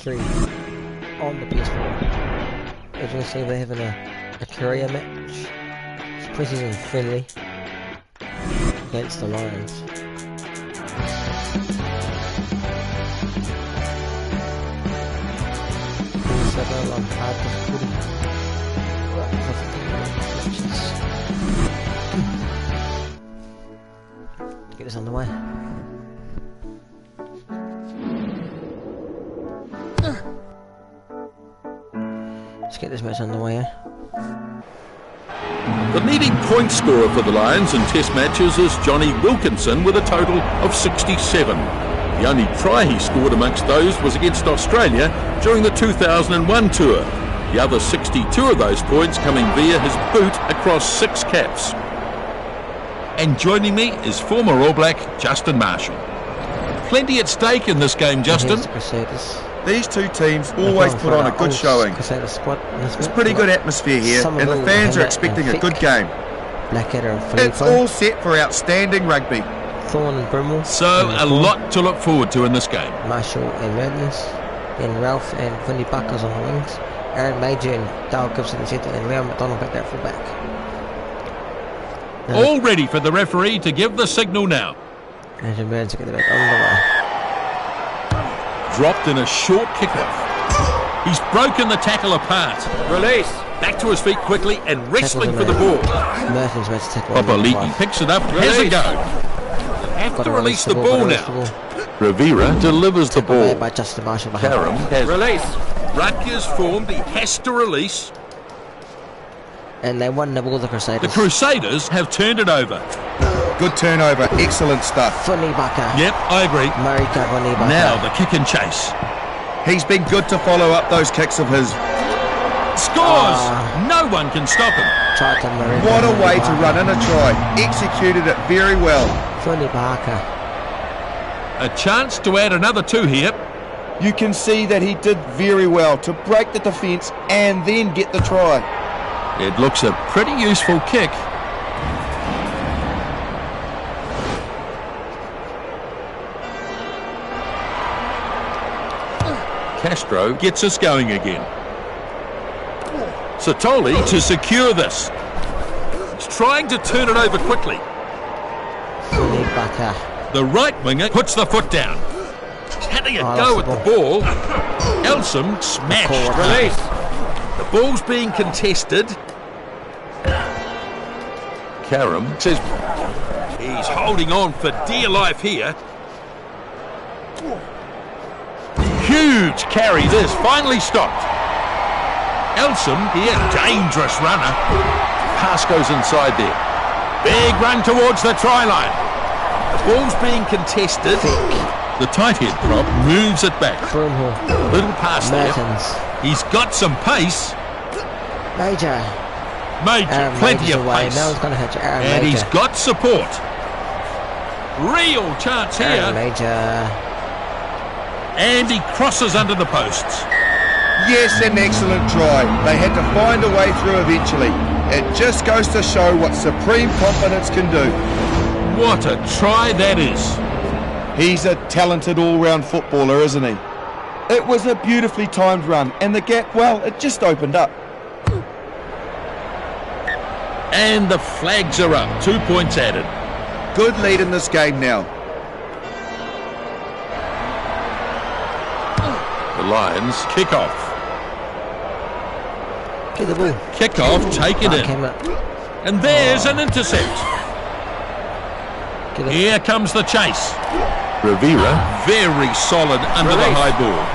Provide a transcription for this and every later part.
3 on the PS4. As you can see, they're having a career match. It's preseason friendly against the Lions. On hard difficulty. Get this underway. Let's get this match underway, The leading point scorer for the Lions in Test matches is Johnny Wilkinson with a total of 67. The only try he scored amongst those was against Australia during the 2001 tour. The other 62 of those points coming via his boot across 6 caps. And joining me is former All Black Justin Marshall. Plenty at stake in this game, Justin. These two teams always put on a good showing. It's a pretty good atmosphere here, and the fans are expecting a good game. It's all set for outstanding rugby. Thorn and Brimwell. So a lot to look forward to in this game. Marshall and Mertens, then Ralph and Vinnie Buckers on the wings, Aaron Major and Dale Gibson in the centre, and Leo McDonald back that full back. All ready for the referee to give the signal now. And Mertens to get the back on the way. Dropped in a short kickoff. He's broken the tackle apart. Release. Back to his feet quickly and wrestling for the ball. Mertens makes a tackle. Papali'i picks it up, has a go. Have to release the ball now. Rivera delivers the ball. By Justin Marshall. Karam has release. Rutgers formed. He has to release. And they won the ball, the Crusaders. The Crusaders have turned it over. Good turnover. Excellent stuff. Vinnie Bucker. Yep, I agree. Marika Vinnie Bucker. Now the kick and chase. He's been good to follow up those kicks of his. Scores! No one can stop him. What a way to run in a try. Executed it very well. Vinnie Bucker. A chance to add another 2 here. You can see that he did very well to break the defence and then get the try. It looks a pretty useful kick. Castro gets us going again. Satoli to secure this. He's trying to turn it over quickly. The right winger puts the foot down. He's having a go at the ball. Elsom smashed. Release. The ball's being contested. Karam says he's holding on for dear life here. Huge carry this, finally stopped. Elsom here, dangerous runner. Pass goes inside there. Big run towards the try line. The ball's being contested. The tight head prop moves it back. Little pass there. He's got some pace. Major, plenty of pace. Now he's going to hit you. And he's got support. Real chance here. And he crosses under the posts. Yes, an excellent try. They had to find a way through eventually. It just goes to show what supreme confidence can do. What a try that is. He's a talented all-round footballer, isn't he? It was a beautifully timed run, and the gap, well, it just opened up. And the flags are up. 2 points added. Good lead in this game now. The Lions kick off. Get the ball. Kick off, take it in. And there's an intercept. Here comes the chase. Rivera, very solid under the high ball.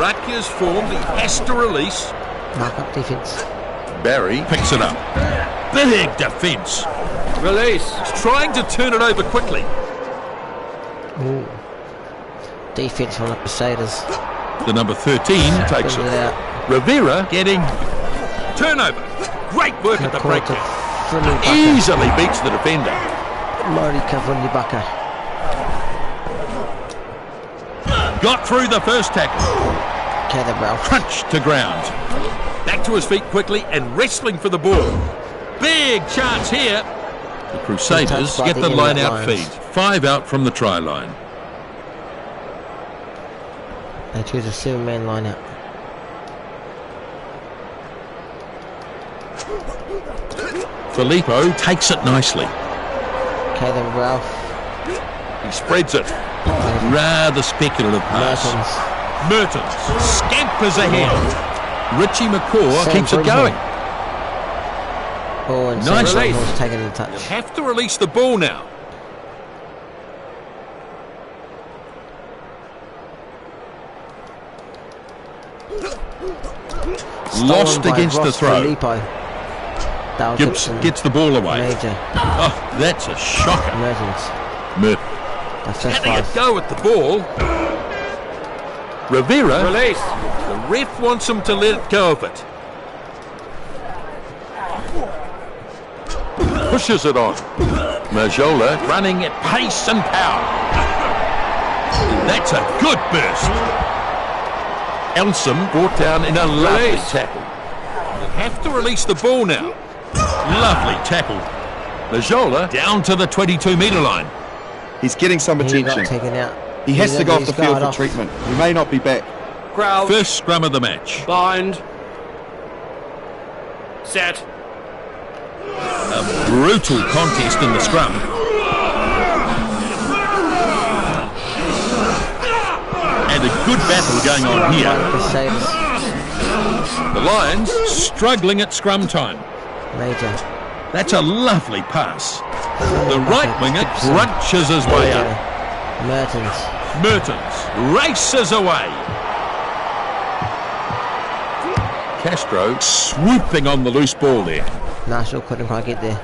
Rutgers formed, he has to release. Mark up defence. Barry picks it up. Big defence. Release. He's trying to turn it over quickly. Ooh. Defence on the Crusaders. The number 13 takes it. Rivera getting turnover. Great work at the breakdown. Easily beats the defender. Marika Vinnie Bucker. Got through the first tackle. Crunch to ground. Back to his feet quickly and wrestling for the ball. Big chance here. The Crusaders get the line-out feed. 5 out from the try line. They choose a 7-man line-out. Filippo takes it nicely. Okay then, Ralph. He spreads it. Rather speculative pass. Mertens scampers ahead. Richie McCaw keeps it going. Oh, and nice release. Taking the touch. You have to release the ball now. Lost against the throw. Gibson gets the ball away. Major. Oh, that's a shocker. Mertens. Having a go at the ball. Rivera. Release. The ref wants him to let it go of it. Pushes it on. Majola running at pace and power. That's a good burst. Elsom brought down in a lovely tackle. You have to release the ball now. Lovely tackle. Majola down to the 22-metre line. He's getting some attention. He has to go off the field for treatment. He may not be back. Crouch. First scrum of the match. Bind. Set. A brutal contest in the scrum. And a good battle going on here. The Lions struggling at scrum time. Major. That's a lovely pass. The right winger crunches his way up. Mertens races away. Castro swooping on the loose ball there. Marshall couldn't quite get there.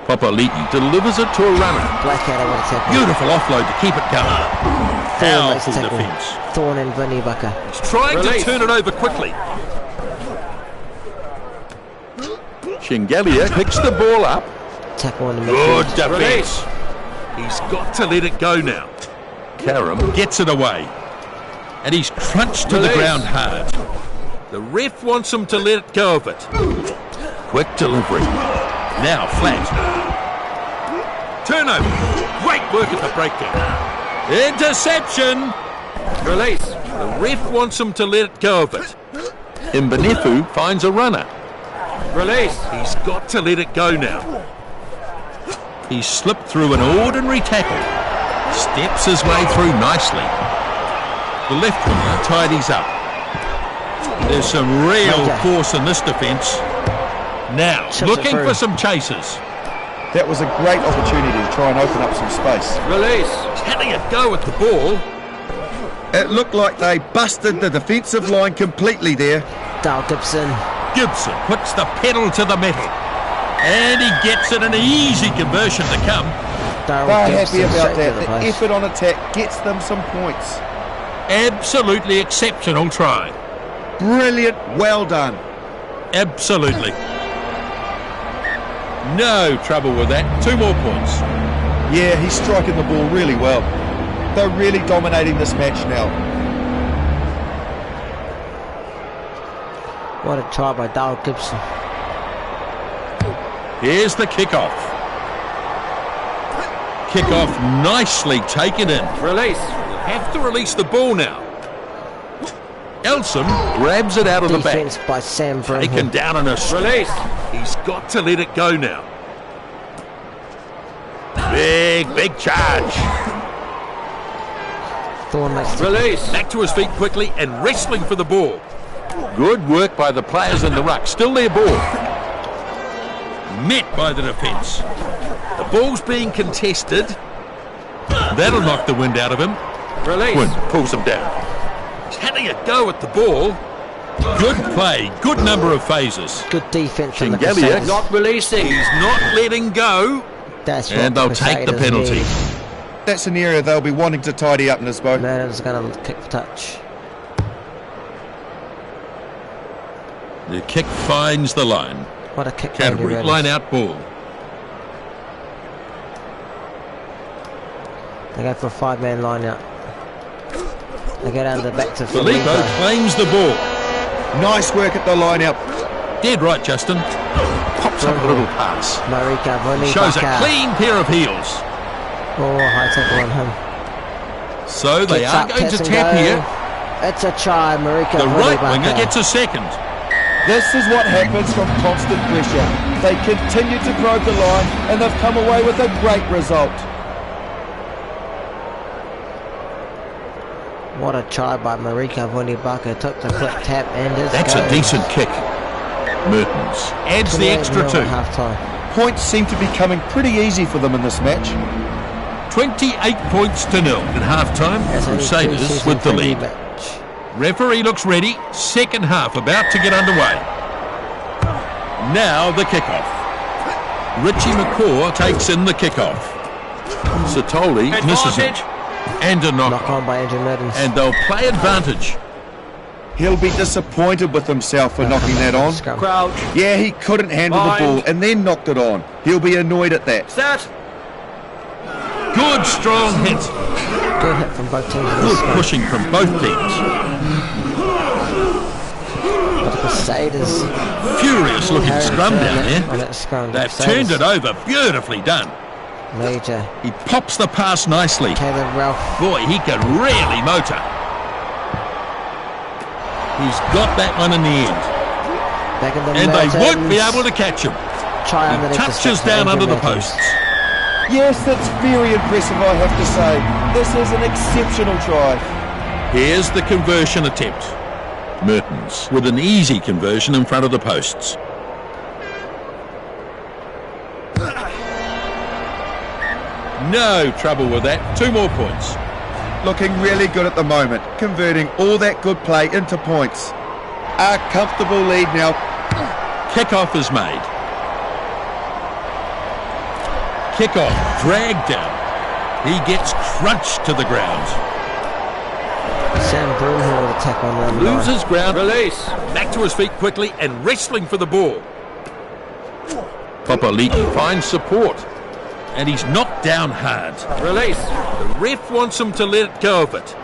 Papali'i delivers it to a runner. Blackadder, what a tackle. Beautiful offload to keep it going. Powerful defence. Thorne and Vinny Bucker. He's trying to turn it over quickly. Shingalia picks the ball up. Tackle in the good midfield. defence. He's got to let it go now. Karam gets it away. And he's crunched to the ground hard. The ref wants him to let it go of it. Quick delivery. Now flat. Turnover. Great work at the breakdown. Interception. Release. The ref wants him to let it go of it. Mbenefu finds a runner. Release. He's got to let it go now. He's slipped through an ordinary tackle. Steps his way through nicely. The left winger tidies up. There's some real force in this defence. Now, looking for some chasers. That was a great opportunity to try and open up some space. Release. Having a go at the ball. It looked like they busted the defensive line completely there. Dale Gibson. Gibson puts the pedal to the metal. And he gets it, an easy conversion to come. They're happy about that. The effort on attack gets them some points. Absolutely exceptional try. Brilliant, well done. Absolutely. No trouble with that. 2 more points. Yeah, he's striking the ball really well. They're really dominating this match now. What a try by Dale Gibson. Here's the kickoff. Kickoff nicely taken in. Release. You have to release the ball now. Elsom grabs it out of the back. Defence by Sam Brimhall. Taken down in a release. He's got to let it go now. Big charge. Thorne makes release. Back to his feet quickly and wrestling for the ball. Good work by the players in the ruck. Still their ball. Met by the defence. The ball's being contested. That'll knock the wind out of him. Release. Wind pulls him down. He's having a go at the ball. Good play. Good number of phases. Good defence from the Crusaders. Crusaders. Not releasing. He's not letting go. That's and they'll take the penalty. Need. That's an area they'll be wanting to tidy up, Nisbo. Mertens going to kick for touch. The kick finds the line. What a kick. Canterbury line out ball. They go for a 5-man line out. They go down to the back to Filippo claims the ball. Nice work at the line out. Dead right, Justin. Pops up a little pass. Marika Shows a clean pair of heels. Oh, high tackle on him. So they are going to tap here. It's a try, Marika. The right winger gets a second. This is what happens from constant pressure. They continue to probe the line and they've come away with a great result. What a try by Marika Vunibaka. Took the quick tap and that's a decent kick. Mertens adds the extra 2. Points seem to be coming pretty easy for them in this match. 28 points to 0 at half-time. Crusaders with the lead. Referee looks ready. Second half about to get underway. Now the kickoff. Richie McCaw takes in the kickoff. Satoli misses it. And a knock on by Andrew Mertens. And they'll play advantage. He'll be disappointed with himself for knocking that on. Crouch. Yeah, he couldn't handle the ball and then knocked it on. He'll be annoyed at that. Set. Good strong hit. Good hit from both teams. Good pushing from both teams. But the Crusaders. Furious looking scrum down there. They've turned it over. Beautifully done. Major. He pops the pass nicely. Caleb Ralph. Boy, he can really motor. He's got that one in the end. Back in the and Mertens. They won't be able to catch him. He touches down under the posts. Yes, that's very impressive, I have to say. This is an exceptional try. Here's the conversion attempt. Mertens with an easy conversion in front of the posts. No trouble with that. 2 more points. Looking really good at the moment, converting all that good play into points. A comfortable lead now. Kickoff is made. Kickoff dragged down. He gets crunched to the ground. Sam Broomhill with a tackle on the loses ground. Release. Back to his feet quickly and wrestling for the ball. Papali'i finds support. And he's knocked down hard. Release. The ref wants him to let go of it.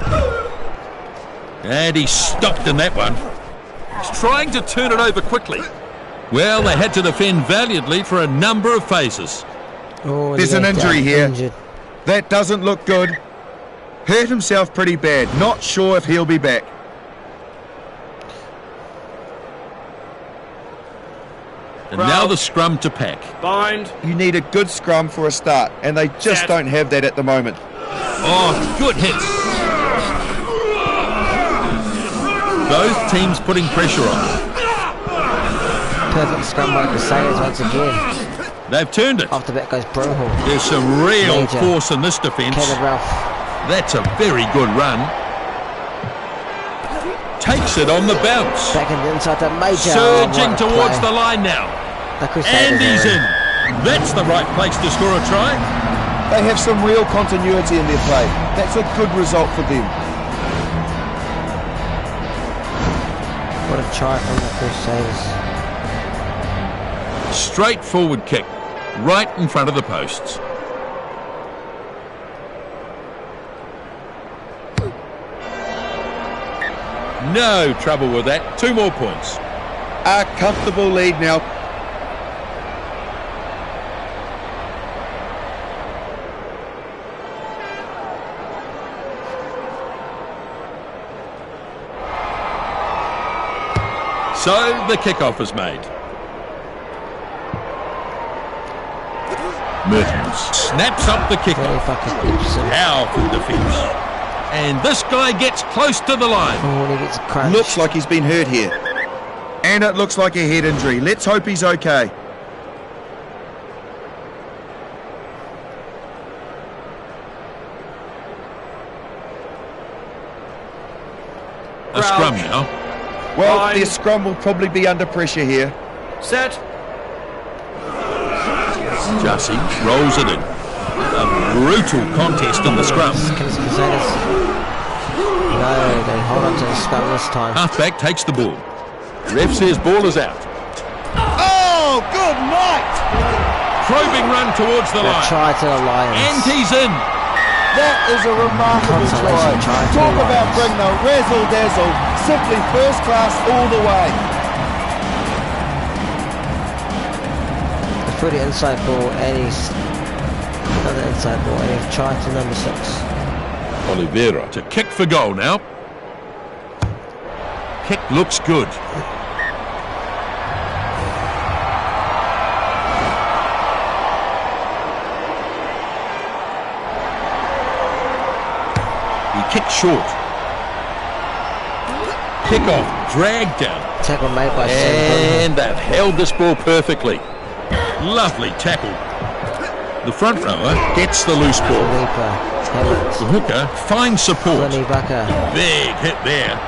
And he's stopped in that one. He's trying to turn it over quickly. Well, they had to defend valiantly for a number of phases. Oh, there's an injury here. That doesn't look good. Hurt himself pretty bad. Not sure if he'll be back. And now the scrum to pack. Bind. You need a good scrum for a start, and they just don't have that at the moment. Oh, good hits. Both teams putting pressure on. Perfect scrum by Crusaders once again. They've turned it. Off the back goes Broomhill. There's some real force in this defence. Caleb Ralph. That's a very good run. Takes it on the bounce. Back in the inside to Major. Surging towards the line now. And he's in. That's the right place to score a try. They have some real continuity in their play. That's a good result for them. What a try from the Crusaders. Straightforward kick. Right in front of the posts. No trouble with that. 2 more points. A comfortable lead now. So the kickoff is made. Mertens snaps up the kickoff. Powerful defence. And this guy gets close to the line. Oh, he gets crunched. Looks like he's been hurt here. And it looks like a head injury. Let's hope he's okay. A scrum now. Well, their scrum will probably be under pressure here. Set. Jussie rolls it in. A brutal contest in the scrum. No, they hold on to the scrum this time. Halfback takes the ball. Ref says ball is out. Oh, good night! Probing run towards the line. Try to the Lions. And he's in. That is a remarkable try. Talk about bring the razzle-dazzle. Simply first class all the way. Through the inside ball, and he's another inside ball, and he's tried to number 6. Oliveira to kick for goal now. Kick looks good. He kicked short. Kick off, dragged down. Tackle made by And they've held this ball perfectly. Lovely tackle. The front rower gets the loose ball. The hooker finds support. Big hit there.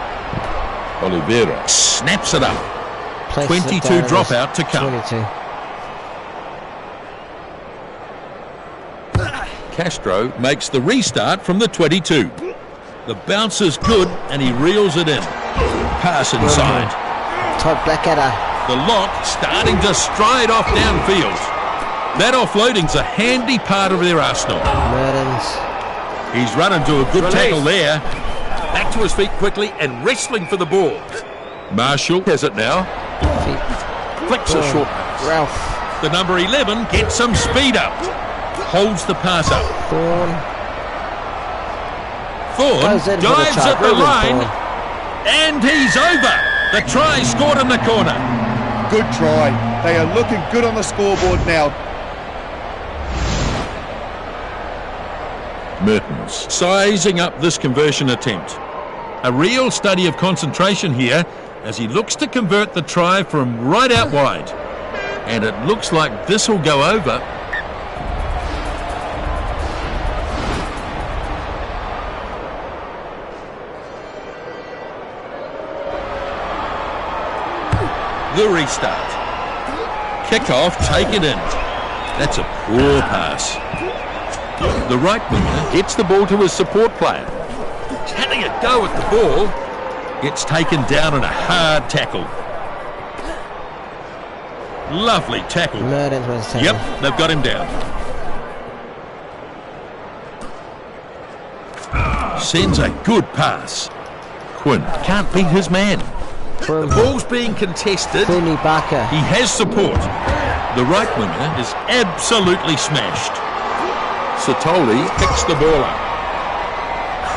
Oliveira snaps it up. 22 dropout to come. 22. Castro makes the restart from the 22. The bounce is good and he reels it in. Pass inside. Todd Blackadder. The lock starting to stride off downfield. That offloading's a handy part of their arsenal. Mertens. He's run into a good tackle there. Back to his feet quickly and wrestling for the ball. Marshall has it now. Flicks a short pass. Ralph. The number 11 gets some speed up. Holds the pass up. Thorne dives at the line. And he's over. The try scored in the corner. Good try. They are looking good on the scoreboard now. Mertens sizing up this conversion attempt. A real study of concentration here as he looks to convert the try from right out wide. And it looks like this will go over. The restart. Kick-off, take it in. That's a poor pass. The right winger gets the ball to his support player. He's having a go at the ball. Gets taken down in a hard tackle. Lovely tackle. Yep, they've got him down. Sends a good pass. Quinn can't beat his man. The ball's being contested. He has support. The right winger is absolutely smashed. Satoli picks the ball up.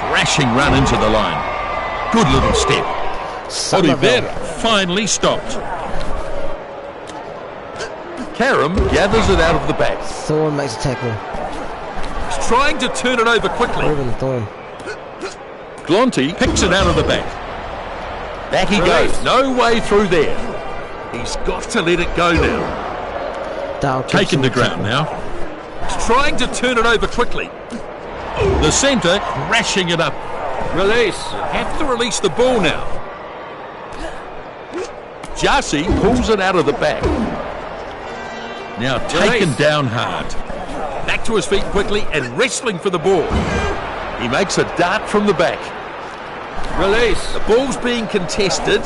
Crashing run into the line. Good little step. Oliveira finally stopped. Karam gathers it out of the back. Thorne makes a tackle. He's trying to turn it over quickly. Thorne. Glonti picks it out of the back. Back he goes. No way through there. He's got to let it go now. Taken to ground now. He's trying to turn it over quickly. The centre crashing it up. Release. Have to release the ball now. Jassy pulls it out of the back. Now taken down hard. Back to his feet quickly and wrestling for the ball. He makes a dart from the back. Release. The ball's being contested.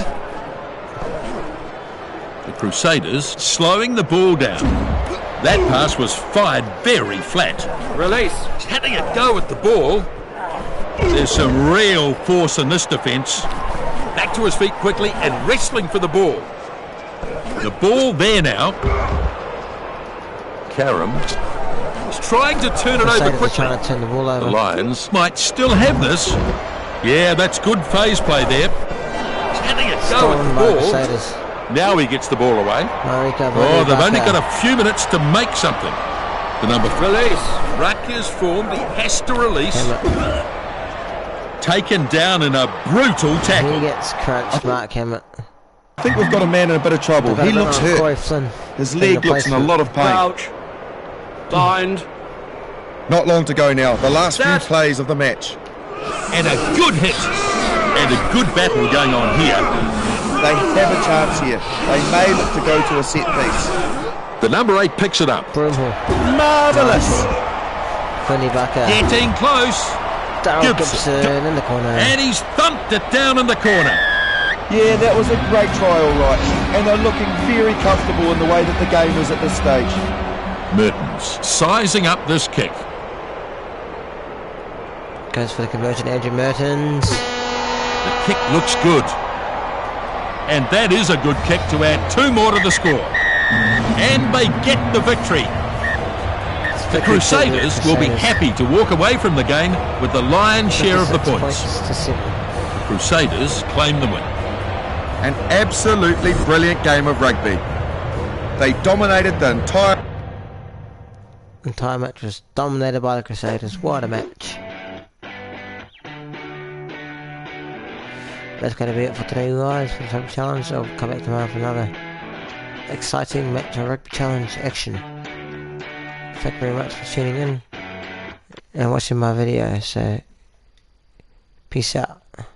The Crusaders slowing the ball down. That pass was fired very flat. Release. He's having a go at the ball. There's some real force in this defence. Back to his feet quickly and wrestling for the ball. The ball there now. Karam is trying to turn it over quickly. Trying to turn the ball over. The Lions might still have this. Yeah, that's good phase play there. He's having a go at the ball. Now he gets the ball away. They've only got a few minutes to make something. The number 3. Release. Ruck is formed. He has to release. Taken down in a brutal tackle. He gets crunched, Mark Hammett. I think we've got a man in a bit of trouble. He looks hurt. His leg looks in a lot of pain. Crouch. Bind. Not long to go now. The last few plays of the match. And a good hit. And a good battle going on here. They have a chance here. They may look to go to a set piece. The number 8 picks it up. Marvellous. Getting close. Gibson in the corner. And he's thumped it down in the corner. Yeah, that was a great try, all right. And they're looking very comfortable in the way that the game is at this stage. Mertens sizing up this kick. Goes for the conversion, Andrew Mertens. The kick looks good. And that is a good kick to add 2 more to the score. And they get the victory. The Crusaders will be happy to walk away from the game with the lion's share of the points. The Crusaders claim the win. An absolutely brilliant game of rugby. They dominated the entire match, was dominated by the Crusaders. What a match. That's going to be it for today, guys, for the Rugby Challenge. I'll come back tomorrow for another exciting match of Rugby Challenge action. Thank you very much for tuning in and watching my video. So, peace out.